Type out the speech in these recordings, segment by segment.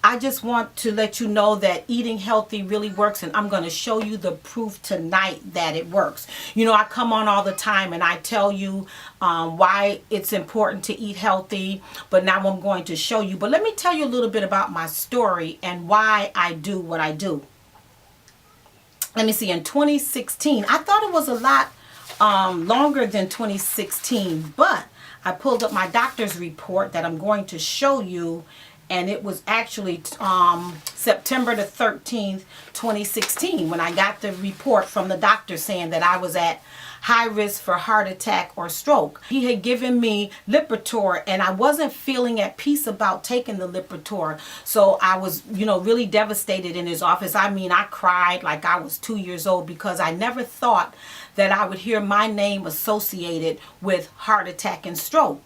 I just want to let you know that eating healthy really works, and I'm going to show you the proof tonight that it works. You know, I come on all the time and I tell you why it's important to eat healthy, but now I'm going to show you. But let me tell you a little bit about my story and why I do what I do. Let me see, in 2016, I thought it was a lot longer than 2016, but I pulled up my doctor's report that I'm going to show you, and it was actually September the 13th, 2016, when I got the report from the doctor saying that I was at high risk for heart attack or stroke. He had given me Lipitor, and I wasn't feeling at peace about taking the Lipitor. So I was, really devastated in his office. I mean, I cried like I was 2 years old because I never thought that I would hear my name associated with heart attack and stroke.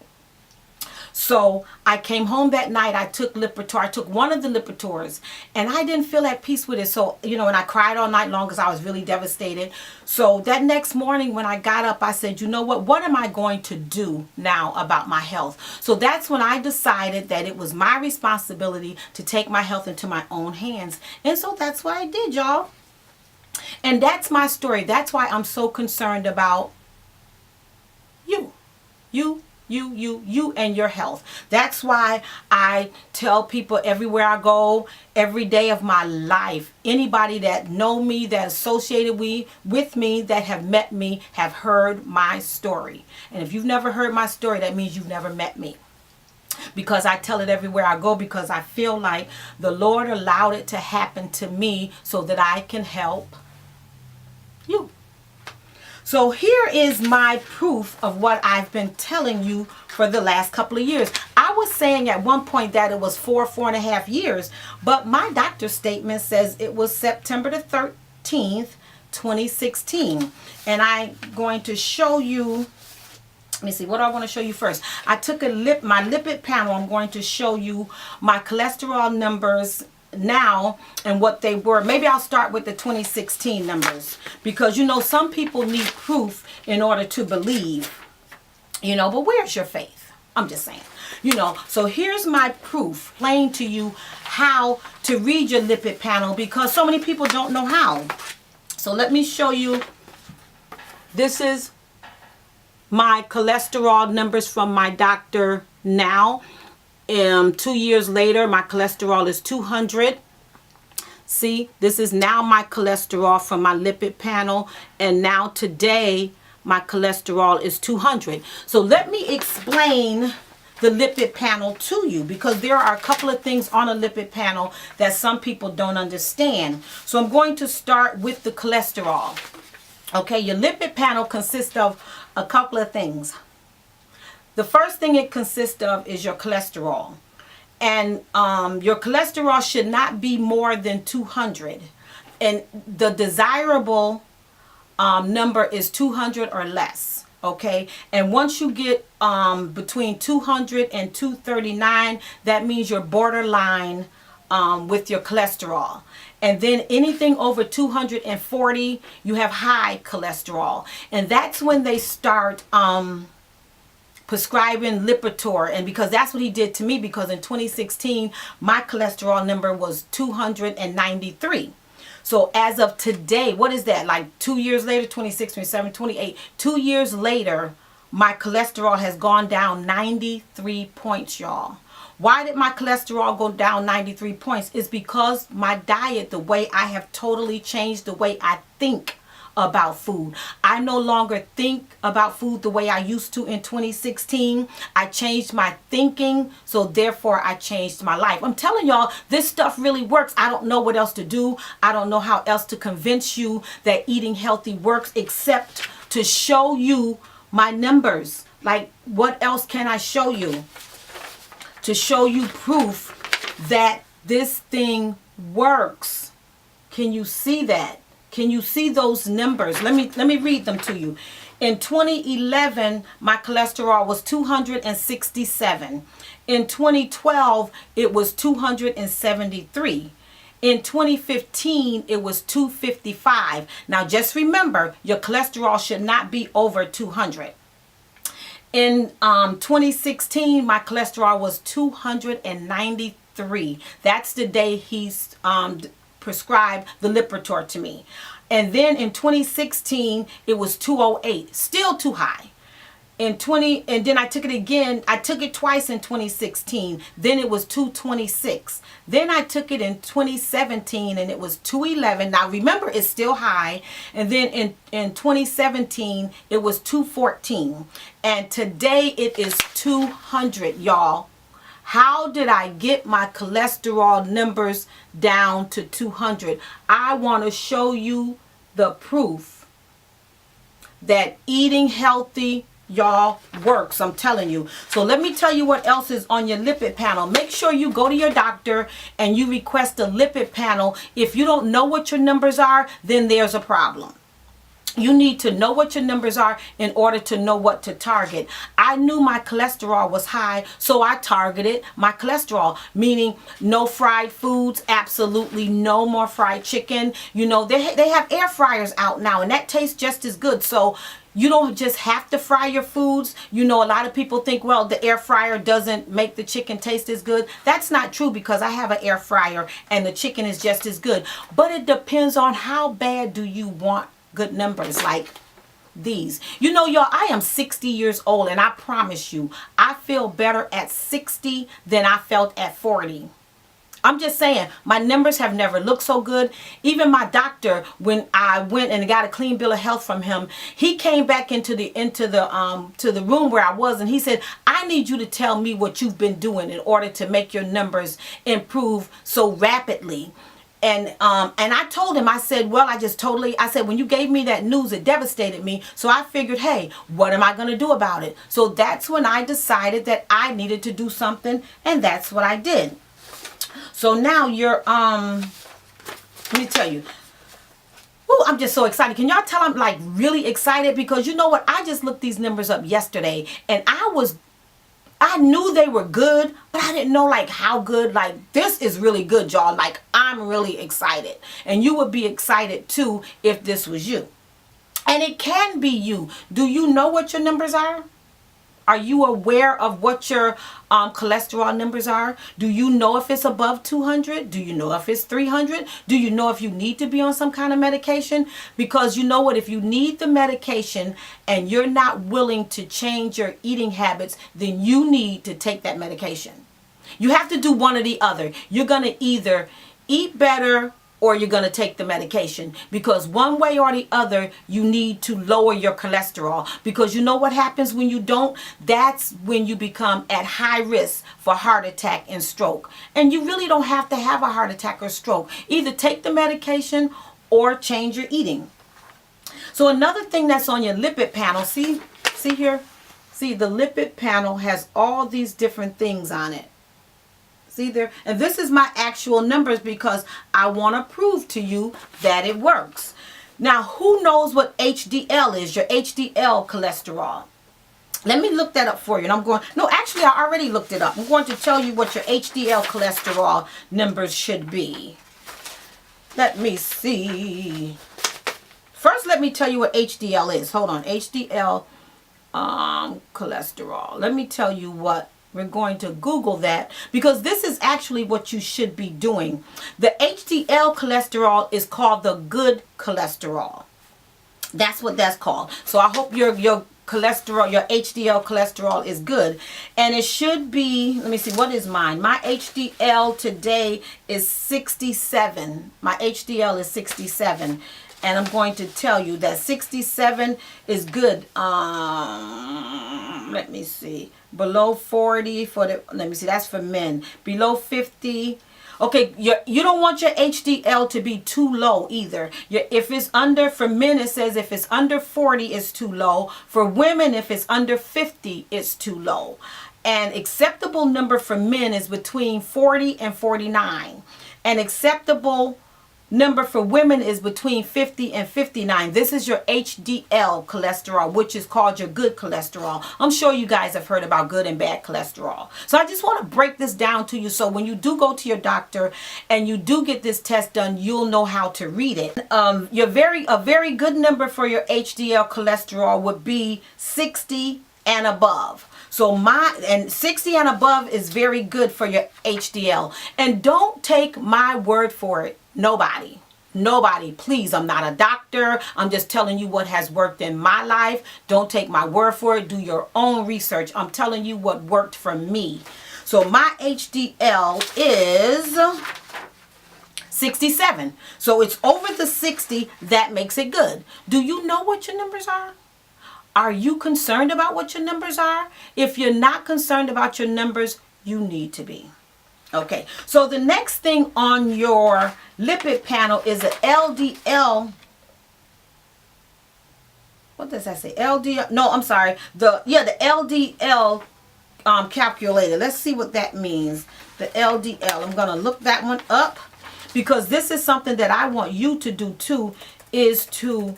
So I came home that night. I took Lipitor. I took one of the Lipitors, and I didn't feel at peace with it. So, and I cried all night long because I was really devastated. So that next morning when I got up, I said, you know what am I going to do now about my health? So that's when I decided that it was my responsibility to take my health into my own hands. And so that's what I did, y'all. And that's my story. That's why I'm so concerned about you and your health. That's why I tell people everywhere I go, every day of my life, anybody that know me, that associated with me, that have met me, have heard my story. And if you've never heard my story, that means you've never met me. Because I tell it everywhere I go, because I feel like the Lord allowed it to happen to me so that I can help you. So here is my proof of what I've been telling you for the last couple of years. I was saying at one point that it was 4.5 years, but my doctor's statement says it was September the 13th, 2016. And I'm going to show you, let me see, what do I want to show you first? I took my lipid panel. I'm going to show you my cholesterol numbers now and what they were. Maybe I'll start with the 2016 numbers, because some people need proof in order to believe, but where's your faith? I'm just saying, so here's my proof, playing to you how to read your lipid panel, because so many people don't know how. So let me show you. This is my cholesterol numbers from my doctor now. 2 years later, my cholesterol is 200. See, this is now my cholesterol from my lipid panel, and now today my cholesterol is 200. So let me explain the lipid panel to you, because there are a couple of things on a lipid panel that some people don't understand. So I'm going to start with the cholesterol. Okay, your lipid panel consists of a couple of things. The first thing it consists of is your cholesterol. And your cholesterol should not be more than 200. And the desirable number is 200 or less. Okay? And once you get between 200 and 239, that means you're borderline with your cholesterol. And then anything over 240, you have high cholesterol. And that's when they start prescribing Lipitor, and because that's what he did to me, because in 2016 my cholesterol number was 293. So as of today, what is that, like 2 years later, 26, 27, 28, 2 years later, my cholesterol has gone down 93 points, y'all. Why did my cholesterol go down 93 points? It's because my diet, the way I have totally changed the way I think about food. I no longer think about food the way I used to in 2016. I changed my thinking, so therefore I changed my life. I'm telling y'all, this stuff really works. I don't know what else to do. I don't know how else to convince you that eating healthy works, except to show you my numbers. Like, what else can I show you to show you proof that this thing works? Can you see that? Can you see those numbers? Let me read them to you. In 2011, my cholesterol was 267. In 2012, it was 273. In 2015, it was 255. Now, just remember, your cholesterol should not be over 200. In 2016, my cholesterol was 293. 203. That's the day he's prescribed the Lipitor to me. And then in 2016, it was 208, still too high. And then I took it again. I took it twice in 2016. Then it was 226. Then I took it in 2017 and it was 211. Now remember, it's still high. And then in 2017 it was 214. And today it is 200, y'all. How did I get my cholesterol numbers down to 200? I want to show you the proof that eating healthy, y'all, works. I'm telling you. So let me tell you what else is on your lipid panel. Make sure you go to your doctor and you request a lipid panel. If you don't know what your numbers are, then there's a problem. You need to know what your numbers are in order to know what to target. I knew my cholesterol was high, so I targeted my cholesterol, meaning no fried foods, absolutely no more fried chicken. You know, they have air fryers out now, and that tastes just as good. So you don't just have to fry your foods. You know, a lot of people think, well, the air fryer doesn't make the chicken taste as good. That's not true, because I have an air fryer and the chicken is just as good. But it depends on how bad do you want good numbers like these. You know, y'all, I am 60 years old, and I promise you, I feel better at 60 than I felt at 40. I'm just saying, my numbers have never looked so good. Even my doctor, when I went and got a clean bill of health from him, he came back into the room where I was, and he said, I need you to tell me what you've been doing in order to make your numbers improve so rapidly. And I told him, I said, well, I said, when you gave me that news, it devastated me. So I figured, hey, what am I going to do about it? So that's when I decided that I needed to do something, and that's what I did. So now let me tell you. Oh, I'm just so excited. Can y'all tell I'm like really excited? Because you know what? I just looked these numbers up yesterday, and I knew they were good, but I didn't know like how good. Like, this is really good, y'all. Like, I'm really excited. And you would be excited too if this was you. And it can be you. Do you know what your numbers are? Are you aware of what your cholesterol numbers are? Do you know if it's above 200? Do you know if it's 300? Do you know if you need to be on some kind of medication? Because you know what? If you need the medication and you're not willing to change your eating habits, then you need to take that medication. You have to do one or the other. You're going to either eat better or you're going to take the medication, because one way or the other, you need to lower your cholesterol. Because you know what happens when you don't? That's when you become at high risk for heart attack and stroke. And you really don't have to have a heart attack or stroke. Either take the medication or change your eating. So another thing that's on your lipid panel, see here? See, the lipid panel has all these different things on it. See there? And this is my actual numbers, because I want to prove to you that it works. Now, who knows what HDL is, your HDL cholesterol? Let me look that up for you. And actually, I already looked it up. I'm going to tell you what your HDL cholesterol numbers should be. Let me see. First, let me tell you what HDL is. Hold on. HDL cholesterol. Let me tell you what. We're going to Google that, because this is actually what you should be doing. The HDL cholesterol is called the good cholesterol. That's what that's called. So I hope your cholesterol, your HDL cholesterol is good. And it should be, let me see, what is mine? My HDL today is 67. My HDL is 67. And I'm going to tell you that 67 is good. Let me see. Below 40 let me see, that's for men. Below 50. Okay, you don't want your HDL to be too low either. If it's under, for men it says if it's under 40 it's too low. For women, if it's under 50 it's too low. And acceptable number for men is between 40 and 49. And acceptable number for women is between 50 and 59. This is your HDL cholesterol, which is called your good cholesterol. I'm sure you guys have heard about good and bad cholesterol. So I just want to break this down to you, so when you do go to your doctor and you do get this test done, you'll know how to read it. A very good number for your HDL cholesterol would be 60 and above. So and 60 and above is very good for your HDL. And don't take my word for it. Nobody, please. I'm not a doctor. I'm just telling you what has worked in my life. Don't take my word for it. Do your own research. I'm telling you what worked for me. So my HDL is 67. So it's over the 60. That makes it good. Do you know what your numbers are? Are you concerned about what your numbers are? If you're not concerned about your numbers, you need to be. Okay, so the next thing on your lipid panel is an LDL. What does that say? LDL? No, I'm sorry. The LDL calculator. Let's see what that means. The LDL. I'm gonna look that one up because this is something that I want you to do too. Is to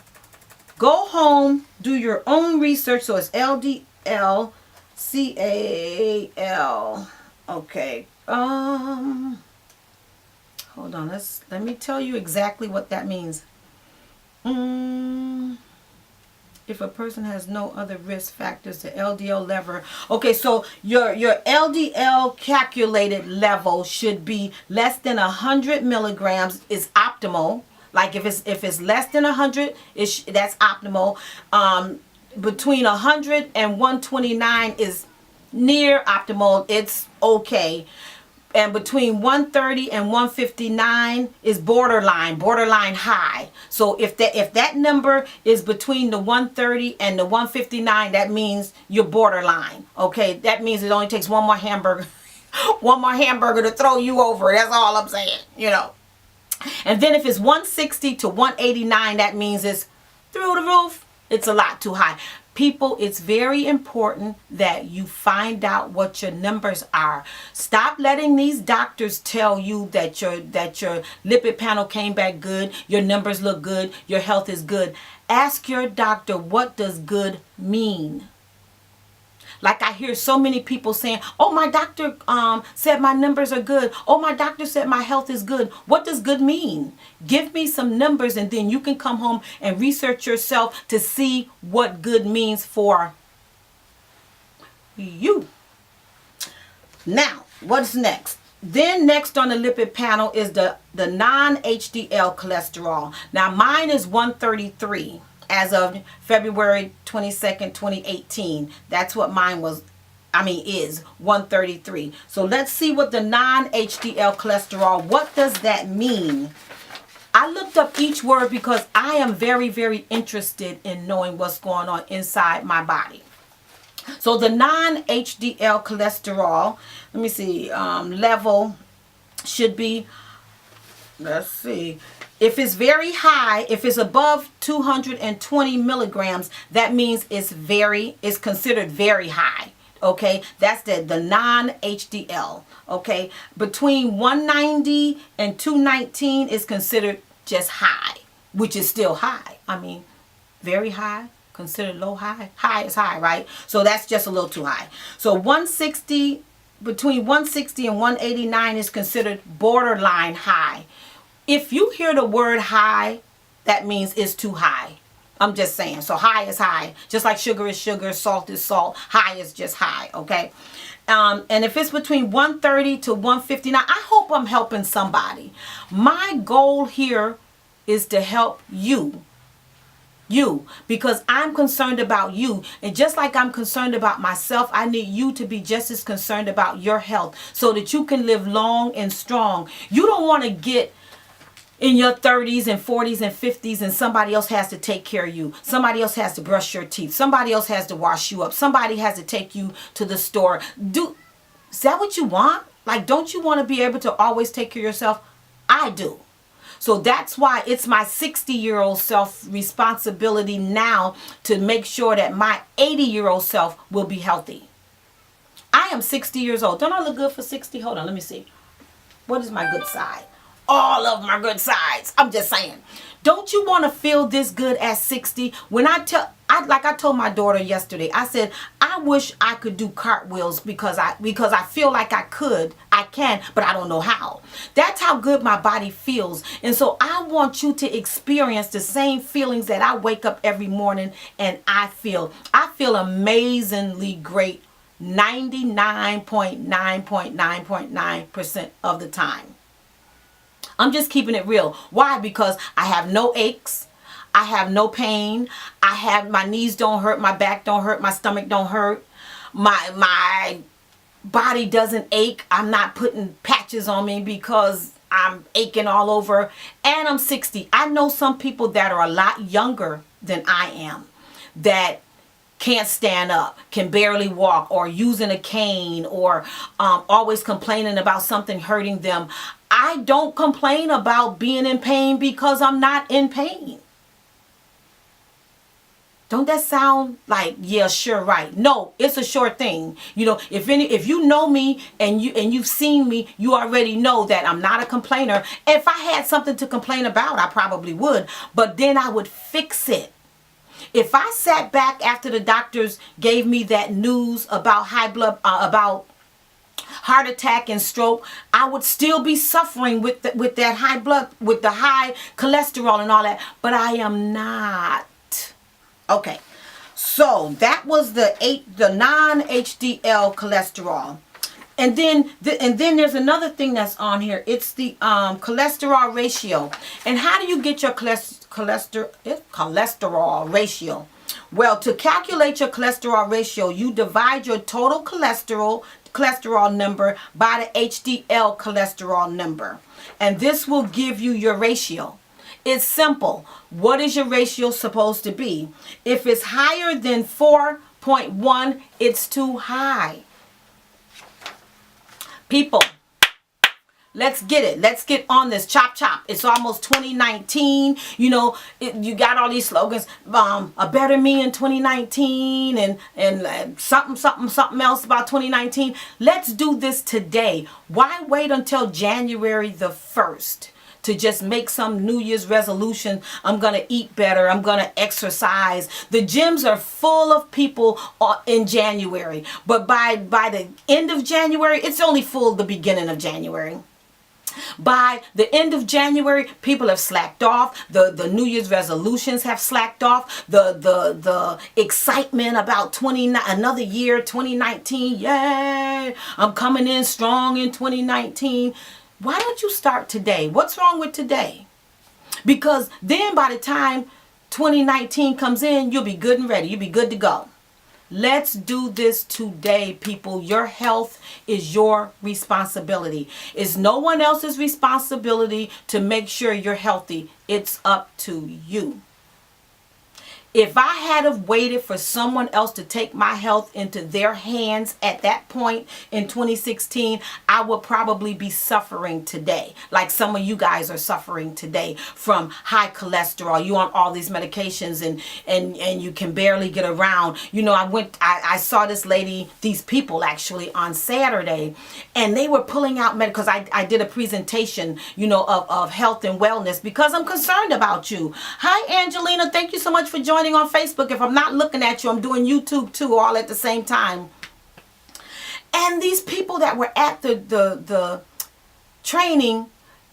go home, do your own research. So it's LDL, CAL. Okay. Hold on. Let me tell you exactly what that means. If a person has no other risk factors, the LDL level. Okay, so your LDL calculated level should be less than 100 milligrams is optimal. Like if it's less than 100, that's optimal. Between 100 and 129 is near optimal. It's okay. And between 130 and 159 is borderline high. So if that number is between the 130 and the 159, that means you're borderline. Okay, that means it only takes one more hamburger to throw you over. That's all I'm saying, you know. And then if it's 160 to 189, that means it's through the roof. It's a lot too high. People, it's very important that you find out what your numbers are. Stop letting these doctors tell you that your lipid panel came back good, your numbers look good, your health is good. Ask your doctor, what does good mean? Like I hear so many people saying, oh, my doctor said my numbers are good. Oh, my doctor said my health is good. What does good mean? Give me some numbers and then you can come home and research yourself to see what good means for you. Now, what's next? Then next on the lipid panel is the non-HDL cholesterol. Now, mine is 133. As of February 22nd, 2018. That's what mine is 133. So let's see what the non-HDL cholesterol, what does that mean? I looked up each word because I am very, very interested in knowing what's going on inside my body. So the non-HDL cholesterol, let me see, level should be, let's see. If it's very high, if it's above 220 milligrams, that means it's considered very high. Okay, that's the non-HDL. Okay, between 190 and 219 is considered just high, which is still high. I mean, very high, considered low, high. High is high, right? So that's just a little too high. So 160, between 160 and 189 is considered borderline high. If you hear the word high, that means it's too high. I'm just saying. So high is high. Just like sugar is sugar, salt is salt. High is just high, okay? And if it's between 130 to 159, I hope I'm helping somebody. My goal here is to help you. Because I'm concerned about you. And just like I'm concerned about myself, I need you to be just as concerned about your health so that you can live long and strong. You don't want to get in your 30s and 40s and 50s and somebody else has to take care of you. Somebody else has to brush your teeth. Somebody else has to wash you up. Somebody has to take you to the store. Is that what you want? Like, don't you want to be able to always take care of yourself? I do. So that's why it's my 60-year-old self responsibility now to make sure that my 80-year-old self will be healthy. I am 60 years old. Don't I look good for 60? Hold on, let me see. What is my good side? All of my good sides. I'm just saying. Don't you want to feel this good at 60? When I told my daughter yesterday, I said, I wish I could do cartwheels because I feel like I can, but I don't know how. That's how good my body feels. And so I want you to experience the same feelings that I wake up every morning and I feel amazingly great 99.9.9% of the time. I'm just keeping it real. Why? Because I have no aches. I have no pain. My knees don't hurt. My back don't hurt. My stomach don't hurt. My body doesn't ache. I'm not putting patches on me because I'm aching all over. And I'm 60. I know some people that are a lot younger than I am that can't stand up, can barely walk, or using a cane, or always complaining about something hurting them. I don't complain about being in pain because I'm not in pain. Don't that sound like, yeah, sure, right? No, it's a sure thing. You know, if you know me and you've seen me, you already know that I'm not a complainer. If I had something to complain about, I probably would, but then I would fix it. If I sat back after the doctors gave me that news about about heart attack and stroke, I would still be suffering with that with the high cholesterol and all that. But I am not. Okay, so that was the non-HDL cholesterol. And then there's another thing that's on here. It's the cholesterol ratio. And how do you get your cholesterol ratio? Well, to calculate your cholesterol ratio, you divide your total cholesterol number by the HDL cholesterol number. And this will give you your ratio. It's simple. What is your ratio supposed to be? If it's higher than 4.1, it's too high. People, let's get it. Let's get on this. Chop, chop. It's almost 2019. You know, you got all these slogans. A better me in 2019 and something else about 2019. Let's do this today. Why wait until January the 1st? To just make some New Year's resolution? I'm going to eat better. I'm going to exercise. The gyms are full of people in January. But by the end of January, it's only full the beginning of January. By the end of January, people have slacked off. The New Year's resolutions have slacked off. The excitement about another year, 2019. Yay! I'm coming in strong in 2019. Why don't you start today? What's wrong with today? Because then by the time 2019 comes in, you'll be good and ready. You'll be good to go. Let's do this today, people. Your health is your responsibility. It's no one else's responsibility to make sure you're healthy. It's up to you. If I had have waited for someone else to take my health into their hands at that point in 2016, I would probably be suffering today, like some of you guys are suffering today from high cholesterol. You on all these medications and you can barely get around. You know, I saw this lady, these people actually on Saturday, and they were pulling out because I did a presentation, you know, of health and wellness because I'm concerned about you. Hi, Angelina. Thank you so much for joining on Facebook. If I'm not looking at you, I'm doing YouTube too, all at the same time. And these people that were at the training,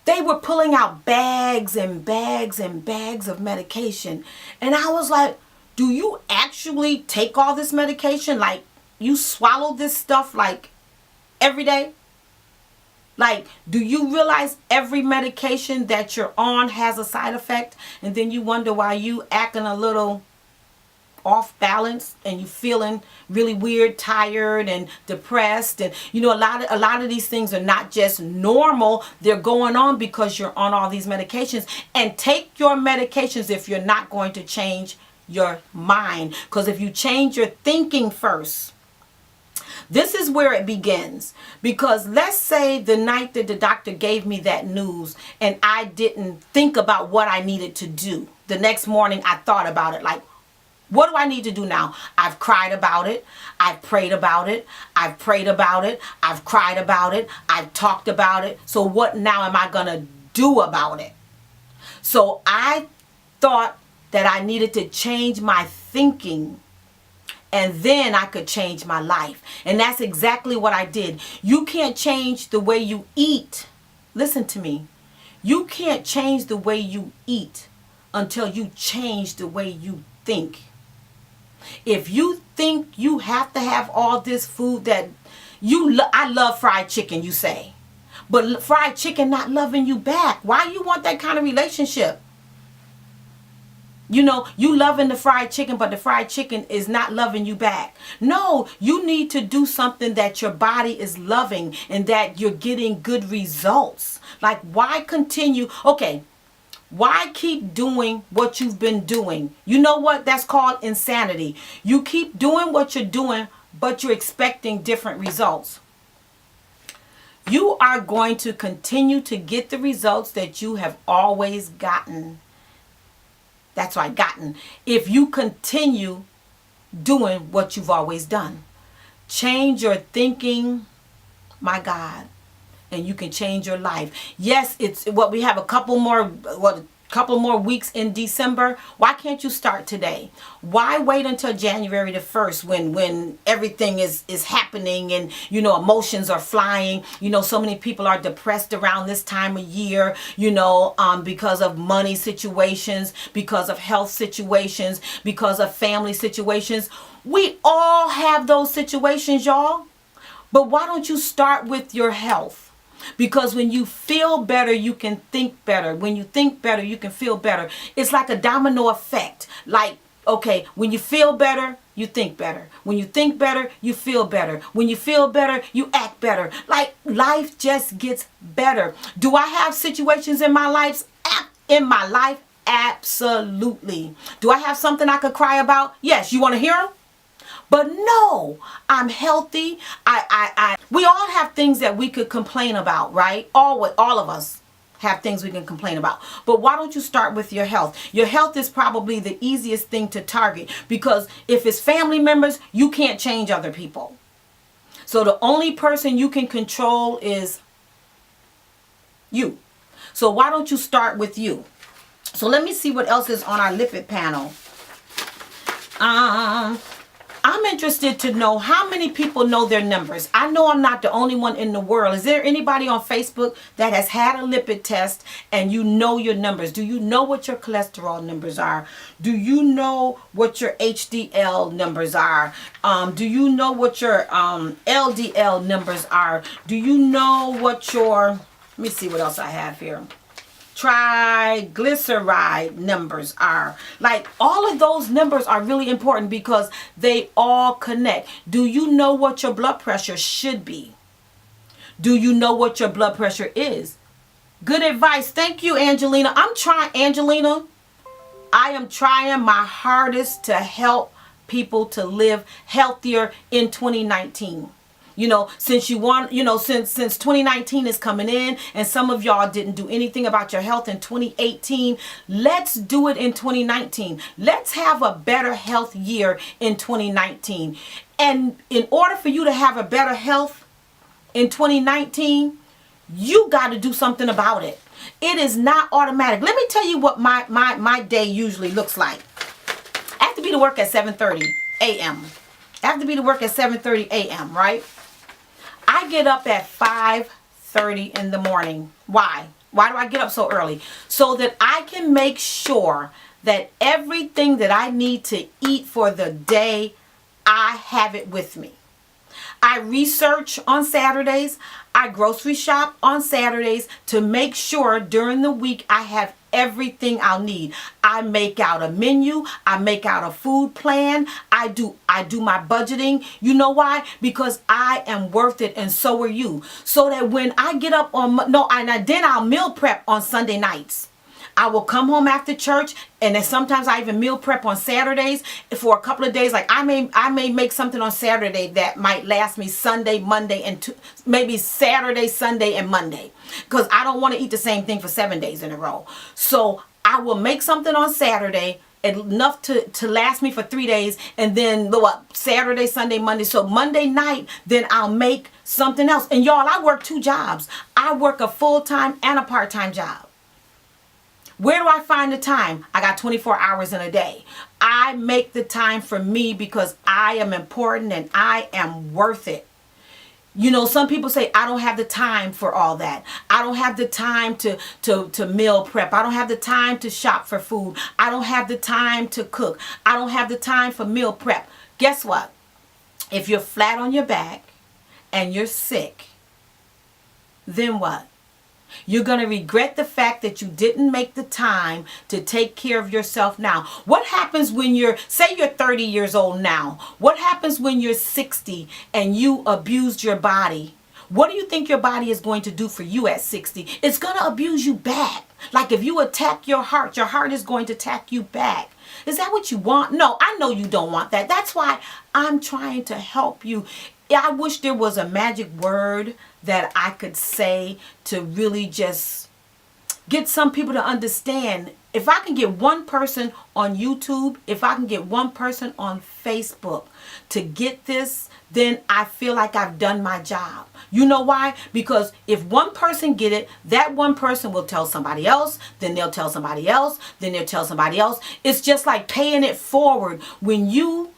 they were pulling out bags and bags and bags of medication. And I was like, do you actually take all this medication? Like, you swallow this stuff like every day? Like, do you realize every medication that you're on has a side effect? And then you wonder why you acting a little off balance and you feeling really weird, tired and depressed. And you know, a lot of these things are not just normal. They're going on because you're on all these medications. And take your medications if you're not going to change your mind. Because if you change your thinking first, this is where it begins. Because let's say the night that the doctor gave me that news and I didn't think about what I needed to do. The next morning I thought about it, like, what do I need to do now? I've cried about it. I've prayed about it. I've prayed about it. I've cried about it. I've talked about it. So what now am I going to do about it? So I thought that I needed to change my thinking, and then I could change my life. And that's exactly what I did. You can't change the way you eat. Listen to me. You can't change the way you eat until you change the way you think. If you think you have to have all this food that I love fried chicken, you say. But fried chicken not loving you back. Why you want that kind of relationship? You know, you loving the fried chicken, but the fried chicken is not loving you back. No, you need to do something that your body is loving and that you're getting good results. Like, why continue? Okay, why keep doing what you've been doing? You know what? That's called insanity. You keep doing what you're doing, but you're expecting different results. You are going to continue to get the results that you have always gotten. That's right, gotten. If you continue doing what you've always done. Change your thinking, my God, and you can change your life. Yes, it's what we have a couple more weeks in December. Why can't you start today? Why wait until January the 1st when everything is happening and, you know, emotions are flying? You know, so many people are depressed around this time of year, you know, because of money situations, because of health situations, because of family situations. We all have those situations, y'all. But why don't you start with your health? Because when you feel better, you can think better. When you think better, you can feel better. It's like a domino effect. Like, okay, when you feel better, you think better. When you think better, you feel better. When you feel better, you act better. Like, life just gets better. Do I have situations in my life? Absolutely. Do I have something I could cry about? Yes. You want to hear them? But no, I'm healthy. We all have things that we could complain about, right? All of us have things we can complain about. But why don't you start with your health? Your health is probably the easiest thing to target, because if it's family members, you can't change other people. So the only person you can control is you. So why don't you start with you? So let me see what else is on our lipid panel. I'm interested to know how many people know their numbers. I know I'm not the only one in the world. Is there anybody on Facebook that has had a lipid test and you know your numbers? Do you know what your cholesterol numbers are? Do you know what your HDL numbers are? Do you know what your LDL numbers are? Do you know what your, let me see what else I have here, triglyceride numbers are? Like, all of those numbers are really important because they all connect. Do you know what your blood pressure should be? Do you know what your blood pressure is? Good advice. Thank you, Angelina. Angelina, I am trying my hardest to help people to live healthier in 2019. You know, since 2019 is coming in and some of y'all didn't do anything about your health in 2018, let's do it in 2019. Let's have a better health year in 2019. And in order for you to have a better health in 2019, you got to do something about it. It is not automatic. Let me tell you what my day usually looks like. I have to be to work at 7:30 a.m. I have to be to work at 7:30 a.m., right? I get up at 5:30 in the morning. Why? Why do I get up so early? So that I can make sure that everything that I need to eat for the day, I have it with me. I research on Saturdays. I grocery shop on Saturdays to make sure during the week I have everything I'll need. I make out a menu. I make out a food plan. I do my budgeting. You know why? Because I am worth it, and so are you. So that when I get up then I'll meal prep on Sunday nights. I will come home after church, and then sometimes I even meal prep on Saturdays for a couple of days. Like I may make something on Saturday that might last me Sunday, Monday, and maybe Saturday, Sunday, and Monday, because I don't want to eat the same thing for 7 days in a row. So I will make something on Saturday enough to last me for 3 days, and then Saturday, Sunday, Monday. So Monday night, then I'll make something else. And y'all, I work 2 jobs. I work a full-time and a part-time job. Where do I find the time? I got 24 hours in a day. I make the time for me because I am important and I am worth it. You know, some people say, I don't have the time for all that. I don't have the time to meal prep. I don't have the time to shop for food. I don't have the time to cook. I don't have the time for meal prep. Guess what? If you're flat on your back and you're sick, then what? You're going to regret the fact that you didn't make the time to take care of yourself now. What happens when say you're 30 years old now? What happens when you're 60 and you abused your body? What do you think your body is going to do for you at 60? It's going to abuse you back. Like if you attack your heart is going to attack you back. Is that what you want? No, I know you don't want that. That's why I'm trying to help you. I wish there was a magic word that I could say to really just get some people to understand. If I can get one person on YouTube, if I can get one person on Facebook to get this, then I feel like I've done my job. You know why? Because if one person get it, that one person will tell somebody else, then they'll tell somebody else, then they'll tell somebody else. It's just like paying it forward. When you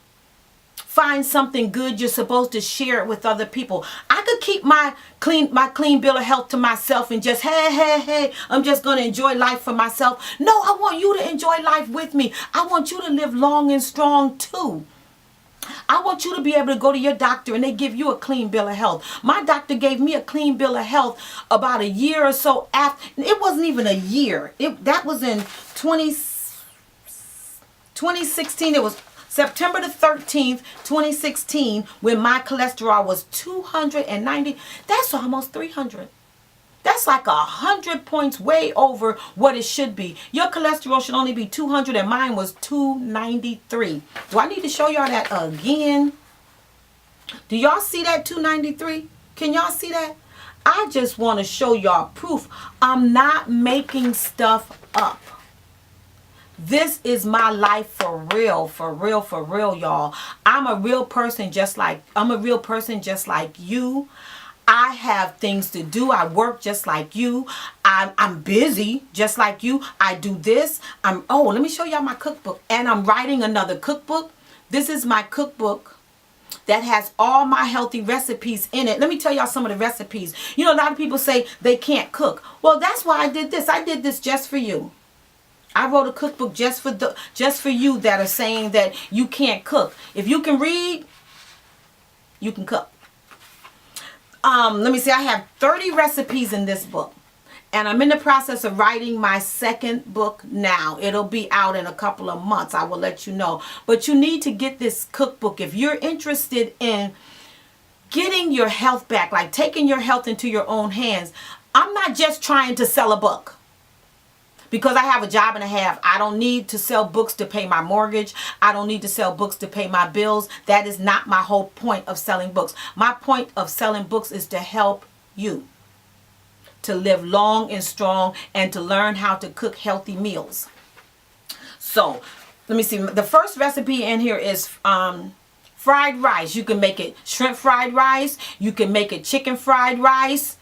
find something good, you're supposed to share it with other people. I could keep my clean bill of health to myself and just, hey, I'm just going to enjoy life for myself. No, I want you to enjoy life with me. I want you to live long and strong too. I want you to be able to go to your doctor and they give you a clean bill of health. My doctor gave me a clean bill of health about a year or so after. It wasn't even a year. That was in 2016. It was September the 13th, 2016, when my cholesterol was 290. That's almost 300. That's like 100 points way over what it should be. Your cholesterol should only be 200 and mine was 293. Do I need to show y'all that again? Do y'all see that 293? Can y'all see that? I just want to show y'all proof. I'm not making stuff up. This is my life for real, y'all. I'm a real person just like you. I have things to do. I work just like you. I'm busy just like you. I do this. Let me show y'all my cookbook. And I'm writing another cookbook. This is my cookbook that has all my healthy recipes in it. Let me tell y'all some of the recipes. You know, a lot of people say they can't cook. Well, that's why I did this. I did this just for you. I wrote a cookbook just for you that are saying that you can't cook. If you can read, you can cook. Let me see. I have 30 recipes in this book. And I'm in the process of writing my second book now. It'll be out in a couple of months. I will let you know. But you need to get this cookbook. If you're interested in getting your health back, like taking your health into your own hands, I'm not just trying to sell a book. Because I have a job and a half. I don't need to sell books to pay my mortgage. I don't need to sell books to pay my bills. That is not my whole point of selling books. My point of selling books is to help you to live long and strong and to learn how to cook healthy meals. So, let me see. The first recipe in here is fried rice. You can make it shrimp fried rice. You can make it chicken fried rice.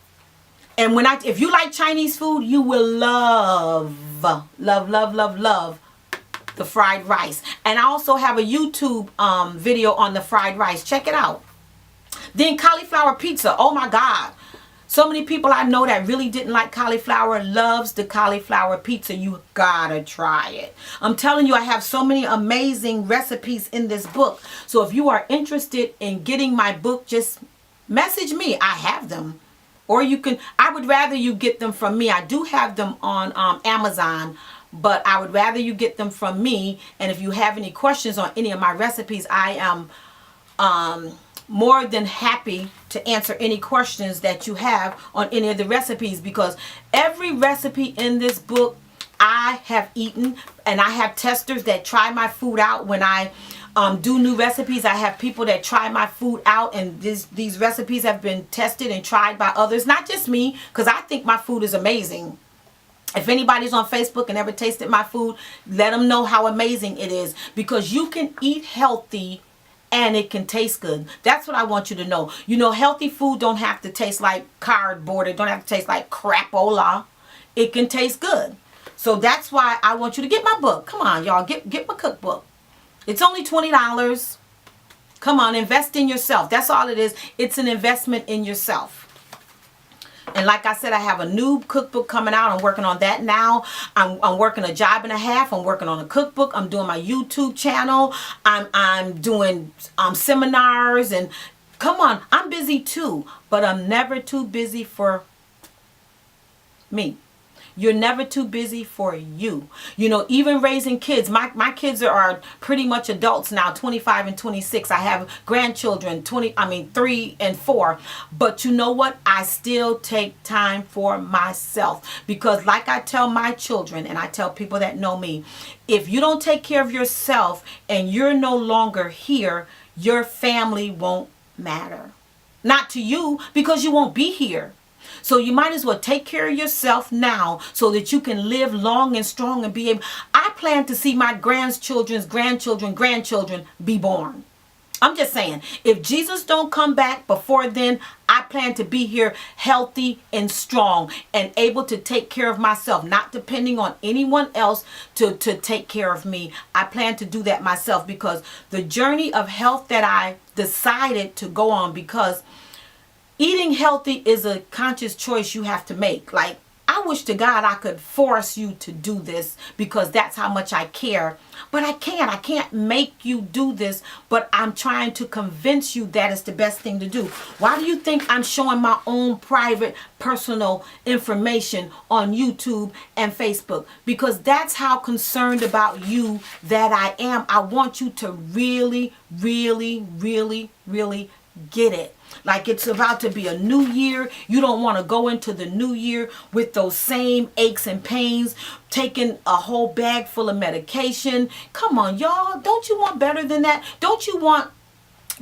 And if you like Chinese food, you will love the fried rice. And I also have a YouTube video on the fried rice. Check it out. Then cauliflower pizza. Oh my God. So many people I know that really didn't like cauliflower loves the cauliflower pizza. You gotta try it. I'm telling you, I have so many amazing recipes in this book. So if you are interested in getting my book, just message me. I have them. Or I would rather you get them from me. I do have them on Amazon, but I would rather you get them from me. And if you have any questions on any of my recipes, I am more than happy to answer any questions that you have on any of the recipes, because every recipe in this book I have eaten, and I have testers that try my food out when I do new recipes. I have people that try my food out, and these recipes have been tested and tried by others, not just me, because I think my food is amazing. If anybody's on Facebook and ever tasted my food, let them know how amazing it is, because you can eat healthy and it can taste good. That's what I want you to know. You know, healthy food don't have to taste like cardboard. It don't have to taste like crapola. It can taste good. So that's why I want you to get my book. Come on, y'all. Get my cookbook. It's only $20. Come on, invest in yourself. That's all it is. It's an investment in yourself. And like I said, I have a new cookbook coming out. I'm working on that now. I'm working a job and a half. I'm working on a cookbook. I'm doing my YouTube channel. I'm doing seminars, and come on, I'm busy too. But I'm never too busy for me. You're never too busy for you. You know, even raising kids. My kids are pretty much adults now, 25 and 26. I have grandchildren, 3 and 4. But you know what? I still take time for myself. Because like I tell my children, and I tell people that know me, if you don't take care of yourself and you're no longer here, your family won't matter. Not to you, because you won't be here. So you might as well take care of yourself now so that you can live long and strong and be able. I plan to see my grandchildren be born. I'm just saying, if Jesus don't come back before then, I plan to be here healthy and strong and able to take care of myself, not depending on anyone else to take care of me. I plan to do that myself, because the journey of health that I decided to go on, because eating healthy is a conscious choice you have to make. Like, I wish to God I could force you to do this, because that's how much I care. But I can't. I can't make you do this, but I'm trying to convince you that it's the best thing to do. Why do you think I'm showing my own private, personal information on YouTube and Facebook? Because that's how concerned about you that I am. I want you to really, really, really, really get it. Like, it's about to be a new year. You don't want to go into the new year with those same aches and pains, taking a whole bag full of medication. Come on, y'all. Don't you want better than that? Don't you want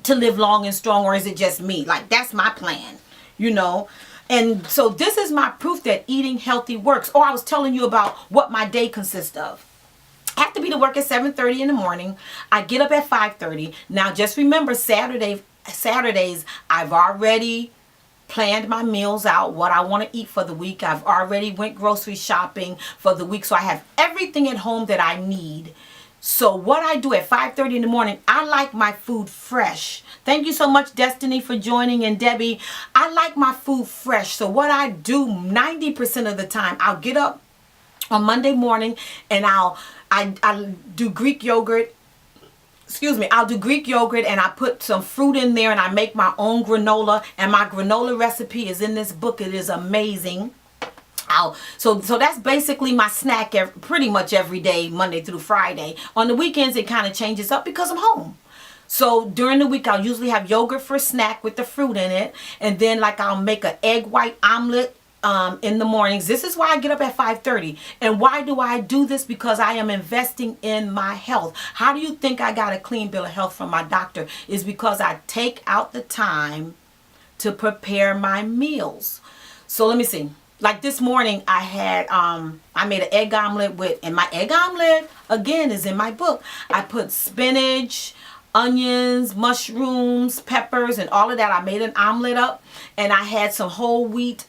to live long and strong? Or is it just me? Like, that's my plan, you know? And so this is my proof that eating healthy works. Or I was telling you about what my day consists of. I have to be to work at 7:30 in the morning. I get up at 5:30. Now, just remember, Saturdays, I've already planned my meals out, what I want to eat for the week. I've already went grocery shopping for the week, so I have everything at home that I need. So what I do at 5:30 in the morning, I like my food fresh. Thank you so much, Destiny, for joining, and Debbie. I like my food fresh. So what I do 90% of the time, I'll get up on Monday morning and I'll do Greek yogurt. I'll do Greek yogurt, and I put some fruit in there, and I make my own granola, and my granola recipe is in this book. It is amazing. So that's basically my snack pretty much every day, Monday through Friday. On the weekends, it kind of changes up because I'm home. So during the week, I'll usually have yogurt for a snack with the fruit in it, and then like I'll make an egg white omelet in the mornings. This is why I get up at 5:30. And why do I do this? Because I am investing in my health. How do you think I got a clean bill of health from my doctor? Is because I take out the time to prepare my meals. So let me see. Like this morning, I made an egg omelet and my egg omelet again is in my book. I put spinach, onions, mushrooms, peppers, and all of that. I made an omelet up, and I had some whole wheat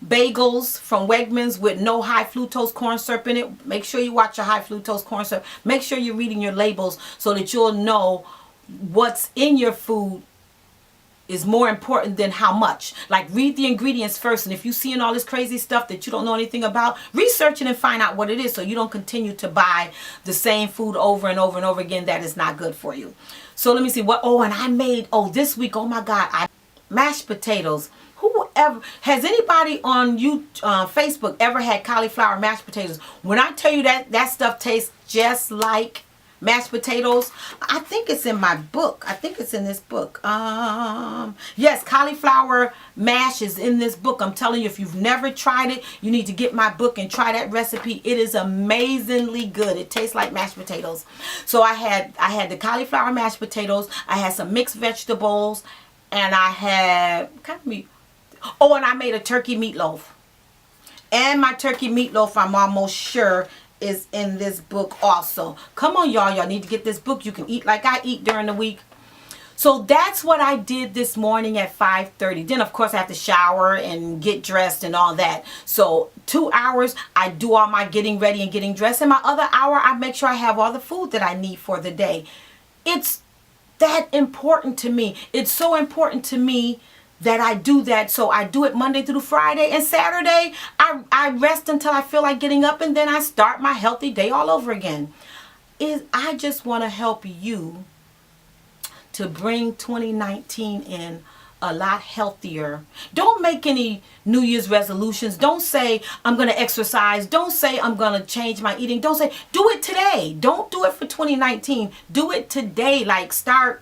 bagels from Wegmans with no high fructose corn syrup in it. Make sure you watch your high fructose corn syrup. Make sure you're reading your labels so that you'll know what's in your food is more important than how much. Like, read the ingredients first, and if you're seeing all this crazy stuff that you don't know anything about, research it and find out what it is so you don't continue to buy the same food over and over and over again that is not good for you. So let me see and I made this week, oh my God, mashed potatoes. Whoever has anybody on Facebook ever had cauliflower mashed potatoes? When I tell you that stuff tastes just like mashed potatoes. I think it's in my book. I think it's in this book. Yes, cauliflower mash is in this book. I'm telling you, if you've never tried it, you need to get my book and try that recipe. It is amazingly good. It tastes like mashed potatoes. So I had the cauliflower mashed potatoes. I had some mixed vegetables, and I had and I made a turkey meatloaf. And my turkey meatloaf, I'm almost sure, is in this book also. Come on, y'all need to get this book. You can eat like I eat during the week. So that's what I did this morning at 5:30. Then of course I have to shower and get dressed and all that. So 2 hours I do all my getting ready and getting dressed, and my other hour I make sure I have all the food that I need for the day. It's that important to me. It's so important to me that I do that. So I do it Monday through Friday, and Saturday I rest until I feel like getting up, and then I start my healthy day all over again. I just want to help you to bring 2019 in a lot healthier. Don't make any New Year's resolutions. Don't say I'm going to exercise. Don't say I'm going to change my eating. Don't say, do it today. Don't do it for 2019. Do it today. Like, start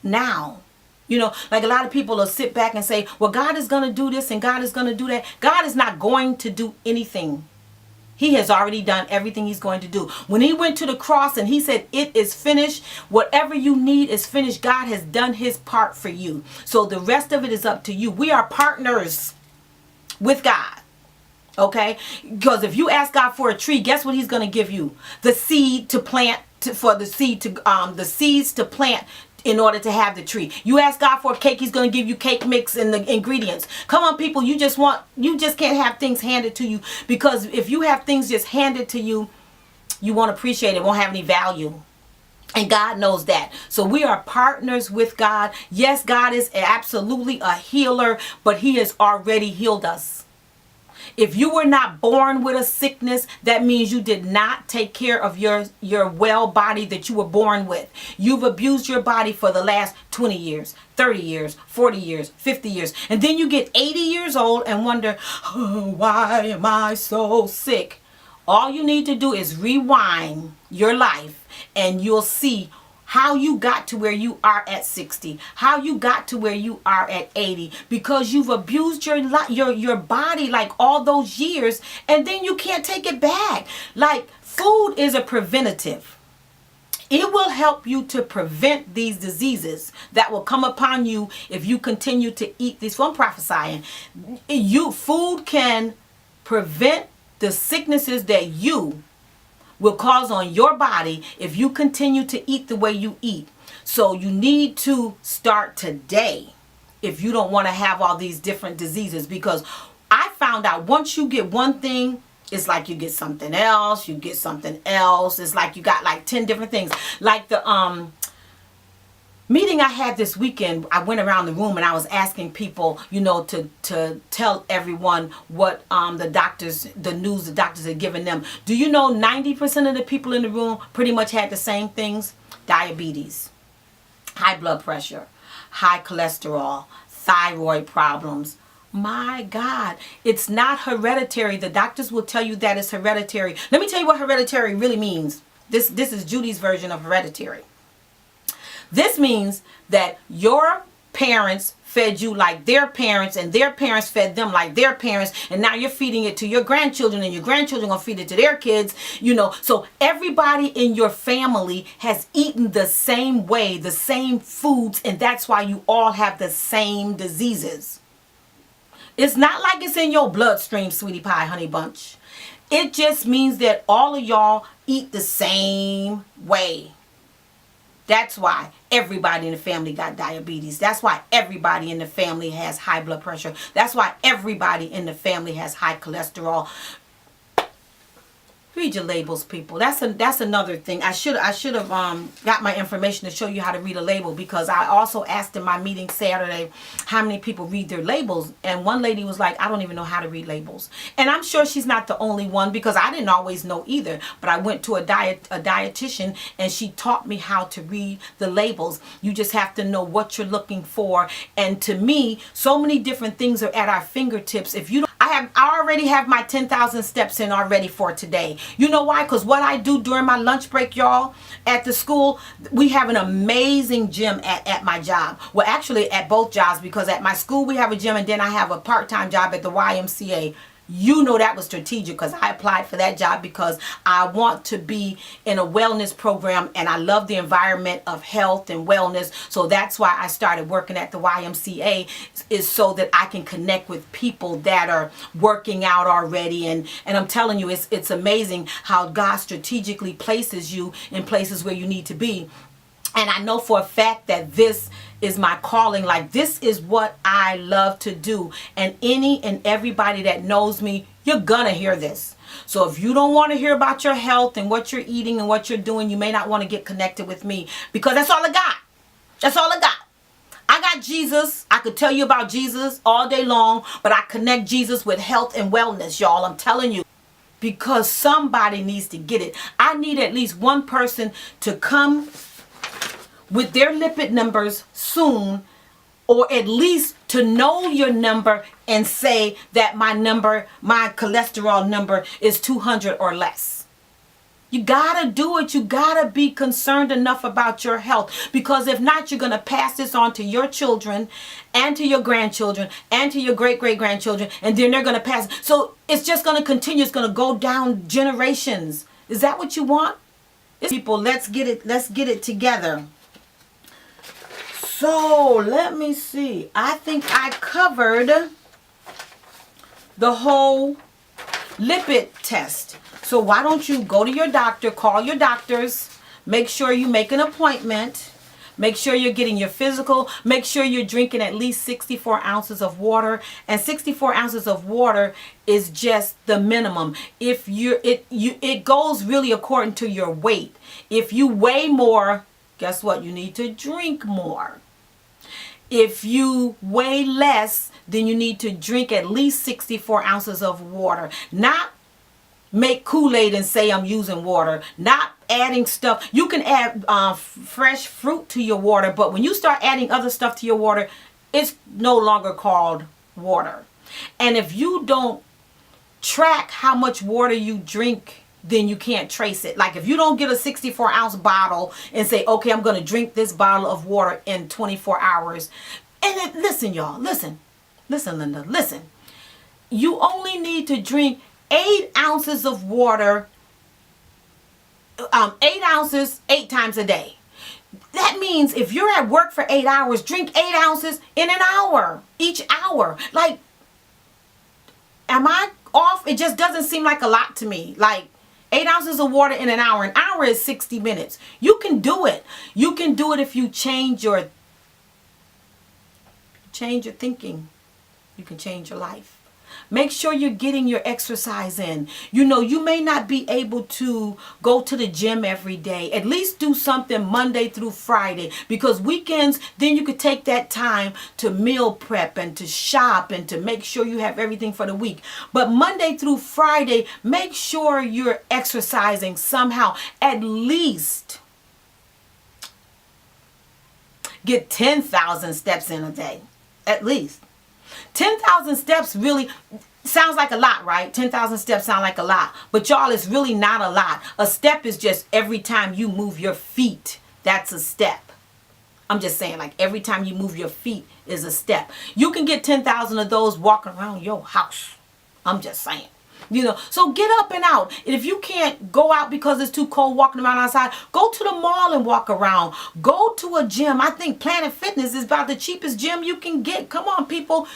now. You know, like a lot of people will sit back and say, well, God is going to do this and God is going to do that. God is not going to do anything. He has already done everything he's going to do. When he went to the cross and he said, it is finished, whatever you need is finished. God has done his part for you. So the rest of it is up to you. We are partners with God. Okay? Because if you ask God for a tree, guess what he's going to give you? The seed to plant, the seeds to plant in order to have the tree. You ask God for a cake, he's going to give you cake mix and the ingredients. Come on, people, you just can't have things handed to you, because if you have things just handed to you, you won't appreciate it, won't have any value. And God knows that. So we are partners with God. Yes, God is absolutely a healer, but he has already healed us. If you were not born with a sickness, that means you did not take care of your well body that you were born with. You've abused your body for the last 20 years, 30 years, 40 years, 50 years. And then you get 80 years old and wonder, oh, why am I so sick? All you need to do is rewind your life and you'll see how you got to where you are at 60, how you got to where you are at 80, because you've abused your body like all those years, and then you can't take it back. Like, food is a preventative. It will help you to prevent these diseases that will come upon you if you continue to eat these. So I'm prophesying. Food can prevent the sicknesses that you will cause on your body if you continue to eat the way you eat. So you need to start today if you don't want to have all these different diseases, because I found out once you get one thing, it's like you get something else, you get something else. It's like you got like 10 different things. Like the meeting I had this weekend, I went around the room and I was asking people, you know, to tell everyone what the news the doctors had given them. Do you know 90% of the people in the room pretty much had the same things? Diabetes, high blood pressure, high cholesterol, thyroid problems. My God, it's not hereditary. The doctors will tell you that it's hereditary. Let me tell you what hereditary really means. This is Judy's version of hereditary. This means that your parents fed you like their parents, and their parents fed them like their parents, and now you're feeding it to your grandchildren, and your grandchildren are going to feed it to their kids, you know. So everybody in your family has eaten the same way, the same foods, and that's why you all have the same diseases. It's not like it's in your bloodstream, sweetie pie, honey bunch. It just means that all of y'all eat the same way. That's why everybody in the family got diabetes. That's why everybody in the family has high blood pressure. That's why everybody in the family has high cholesterol. Read your labels, people. That's another thing. I should have got my information to show you how to read a label, because I also asked in my meeting Saturday how many people read their labels, and one lady was like, I don't even know how to read labels. And I'm sure she's not the only one, because I didn't always know either. But I went to a dietitian and she taught me how to read the labels. You just have to know what you're looking for. And to me, so many different things are at our fingertips. If you don't, I already have my 10,000 steps in already for today. You know why? Because what I do during my lunch break, y'all, at the school, we have an amazing gym at my job. Well, actually at both jobs, because at my school we have a gym, and then I have a part-time job at the YMCA. You know that was strategic, because I applied for that job because I want to be in a wellness program, and I love the environment of health and wellness. So that's why I started working at the YMCA, is so that I can connect with people that are working out already. And I'm telling you, it's amazing how God strategically places you in places where you need to be. And I know for a fact that this is my calling. Like, this is what I love to do. And any and everybody that knows me, you're gonna hear this. So if you don't want to hear about your health and what you're eating and what you're doing, you may not want to get connected with me, because that's all I got. That's all I got. I got Jesus. I could tell you about Jesus all day long, but I connect Jesus with health and wellness, y'all. I'm telling you. Because somebody needs to get it. I need at least one person to come with their lipid numbers soon, or at least to know your number and say that my cholesterol number is 200 or less. You gotta do it. You gotta be concerned enough about your health, because if not, you're gonna pass this on to your children and to your grandchildren and to your great-great-grandchildren, and then they're gonna pass. So it's just gonna continue. It's gonna go down generations. Is that what you want? People, let's get it together. So let me see. I think I covered the whole lipid test. So why don't you go to your doctor, call your doctors, make sure you make an appointment, make sure you're getting your physical, make sure you're drinking at least 64 ounces of water, and 64 ounces of water is just the minimum. If it goes really according to your weight. If you weigh more, guess what? You need to drink more. If you weigh less, then you need to drink at least 64 ounces of water. Not make Kool-Aid and say I'm using water. Not adding stuff. You can add fresh fruit to your water, but when you start adding other stuff to your water, it's no longer called water. And if you don't track how much water you drink, then you can't trace it. Like if you don't get a 64-ounce bottle and say, okay, I'm going to drink this bottle of water in 24 hours. And listen, y'all, listen, Linda, listen. You only need to drink 8 ounces of water, 8 ounces, 8 times a day. That means if you're at work for 8 hours, drink 8 ounces in an hour, each hour. Like, am I off? It just doesn't seem like a lot to me. Like 8 ounces of water in an hour. An hour is 60 minutes. You can do it. You can do it if you change your thinking. You can change your life. Make sure you're getting your exercise in. You know, you may not be able to go to the gym every day. At least do something Monday through Friday, because weekends, then you could take that time to meal prep and to shop and to make sure you have everything for the week. But Monday through Friday, make sure you're exercising somehow. At least get 10,000 steps in a day. At least. 10,000 steps really sounds like a lot, right? 10,000 steps sound like a lot. But y'all, it's really not a lot. A step is just every time you move your feet. That's a step. I'm just saying, like every time you move your feet is a step. You can get 10,000 of those walking around your house. I'm just saying. You know, so get up and out. And if you can't go out because it's too cold walking around outside, go to the mall and walk around. Go to a gym. I think Planet Fitness is about the cheapest gym you can get. Come on, people.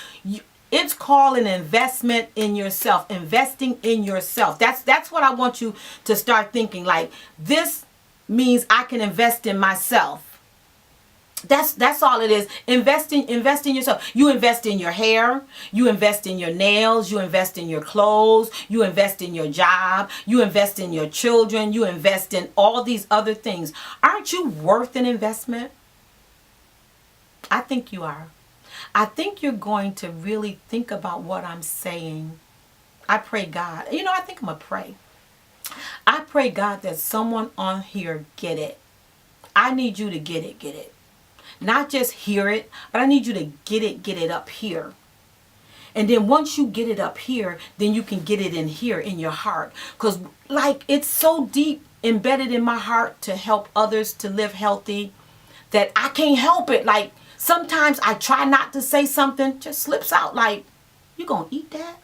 It's called an investment in yourself. Investing in yourself. That's what I want you to start thinking. Like, this means I can invest in myself. That's all it is. Invest in yourself. You invest in your hair, you invest in your nails, you invest in your clothes, you invest in your job, you invest in your children, you invest in all these other things. Aren't you worth an investment? I think you are. I think you're going to really think about what I'm saying. I pray God. You know, I think I'm going to pray. I pray God that someone on here get it. I need you to get it. Not just hear it, but I need you to get it up here. And then once you get it up here, then you can get it in here in your heart. Because like, it's so deep embedded in my heart to help others to live healthy that I can't help it. Like, sometimes I try not to say something, just slips out. Like, you gonna eat that?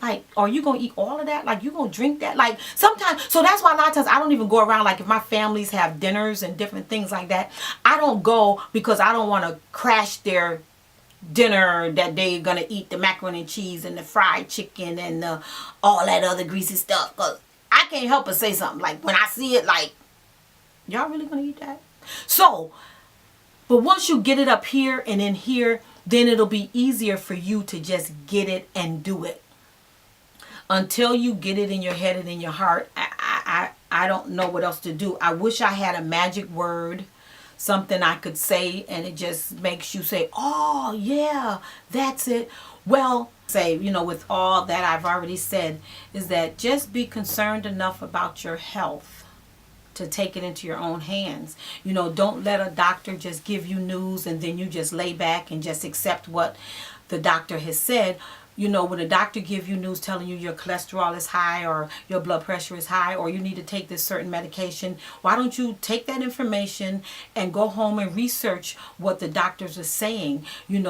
Like, are you going to eat all of that? Like, you going to drink that? Like, sometimes, so that's why a lot of times I don't even go around, like, if my families have dinners and different things like that, I don't go because I don't want to crash their dinner that they're going to eat the macaroni and cheese and the fried chicken and all that other greasy stuff. Because I can't help but say something. Like, when I see it, like, y'all really going to eat that? So, but once you get it up here and in here, then it'll be easier for you to just get it and do it. Until you get it in your head and in your heart, I don't know what else to do. I wish I had a magic word, something I could say and it just makes you say, oh yeah, that's it. Well, say, with all that I've already said, is that just be concerned enough about your health to take it into your own hands. Don't let a doctor just give you news and then you just lay back and just accept what the doctor has said. When a doctor gives you news telling you your cholesterol is high or your blood pressure is high or you need to take this certain medication, why don't you take that information and go home and research what the doctors are saying,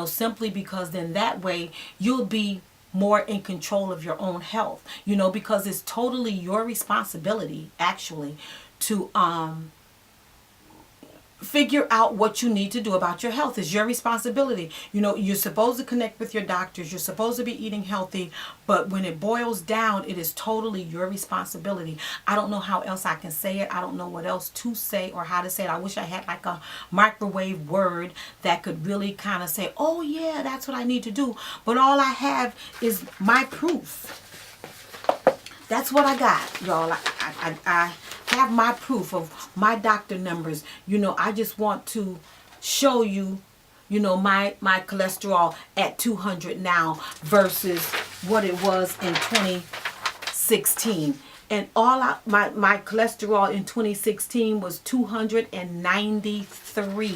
simply because then that way you'll be more in control of your own health, because it's totally your responsibility actually to figure out what you need to do about your health. Is your responsibility. You're supposed to connect with your doctors. You're supposed to be eating healthy. But when it boils down, it is totally your responsibility. I don't know how else I can say it. I don't know what else to say or how to say it. I wish I had like a microwave word that could really kind of say, oh yeah, that's what I need to do. But all I have is my proof. That's what I got, y'all. I have my proof of my doctor numbers. I just want to show you, my cholesterol at 200 now versus what it was in 2016. And my cholesterol in 2016 was 293.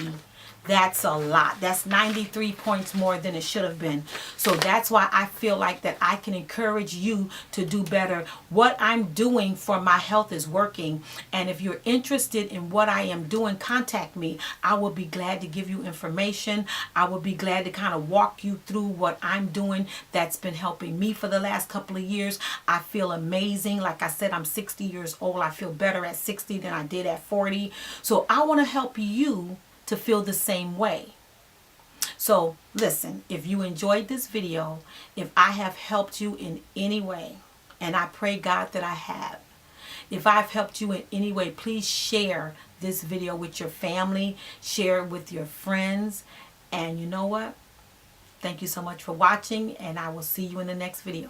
That's a lot. That's 93 points more than it should have been. So that's why I feel like that I can encourage you to do better. What I'm doing for my health is working. And if you're interested in what I am doing, contact me. I will be glad to give you information. I will be glad to kind of walk you through what I'm doing that's been helping me for the last couple of years. I feel amazing. Like I said, I'm 60 years old. I feel better at 60 than I did at 40. So I want to help you to feel the same way. So listen, if you enjoyed this video, if I have helped you in any way, and I pray God that I have, if I've helped you in any way, please share this video with your family, share it with your friends, and you know what? Thank you so much for watching, and I will see you in the next video.